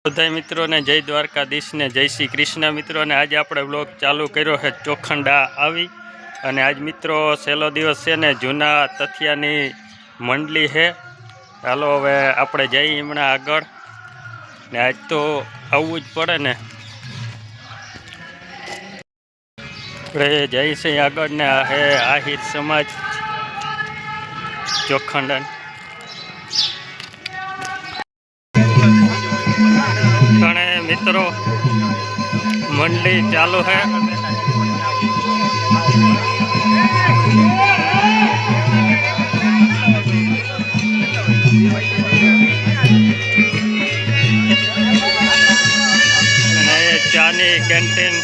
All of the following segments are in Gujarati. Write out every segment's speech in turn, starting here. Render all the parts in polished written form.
બધા મિત્રોને જય દ્વારકાધીશ ને જય શ્રી કૃષ્ણ મિત્રોને આજે આપણે બ્લોગ ચાલુ કર્યો છે ચોખંડા આવી અને આજ મિત્રો છેલ્લો દિવસ છે ને જૂના તથિયાની મંડળી છે। ચાલો હવે આપણે જઈએ હમણાં આગળ ને આજ તો આવવું જ પડે ને આપણે જઈએ છીએ આગળ ને હે આહિર સમાજ ચોખંડા ઘણે મિત્રો मंडली चालू है। चानी कैंटीन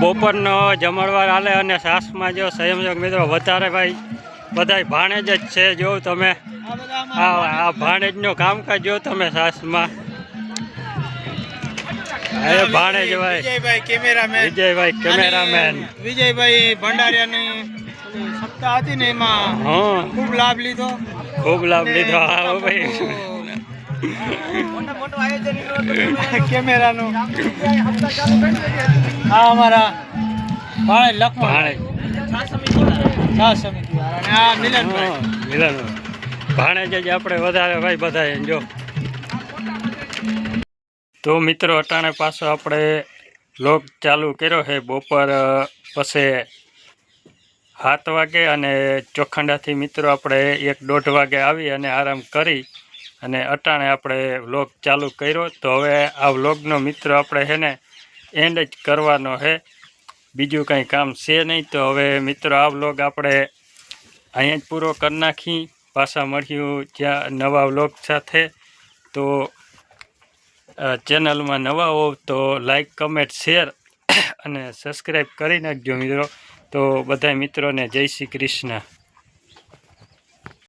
બપોરનો જમણવાર હાલે અને સાસમાં જો સંયોજક મિત્રો વધારે ભાઈ બધા ભાણેજ જ છે। જો તમે આ ભાણેજનું કામકાજ જો તમે સાસમાં ભાણેજ ભાઈ વિજયભાઈ કેમેરામેન વિજયભાઈ ભંડારિયાની વ્યવસ્થા હતી ને એમાં હા ખૂબ લાભ લીધો. ખૂબ લાભ લીધો. હા ભાઈ કેમેરાનો આ અમારા ભાણે લખમણ છા સમિતિ વાળા અને આ મિલનભાઈ. મિલન ભાણે જ આપણે વધારે ભાઈ બધા જો. તો મિત્રો અટાણે પાછો આપણે લોક ચાલુ કર્યો છે બપોર પછી 7 વાગે અને ચોખંડાથી મિત્રો આપણે 1-1.5 વાગે આવી અને આરામ કરી અને અટાણે આપણે વ્લોગ ચાલુ કર્યો. તો હવે આ વ્લોગનો મિત્રો આપણે છે ને એન્ડ જ કરવાનો છે, બીજું કંઈ કામ છે નહીં. તો હવે મિત્રો આ વ્લોગ આપણે અહીંયા જ પૂરો કરી નાખી. પાછા મળ્યું જ્યાં નવા વ્લોગ સાથે. તો ચેનલમાં નવા હોવ તો લાઈક, કમેન્ટ, શેર અને સબસ્ક્રાઈબ કરી નાખજો મિત્રો. તો બધા મિત્રોને જય શ્રી કૃષ્ણ.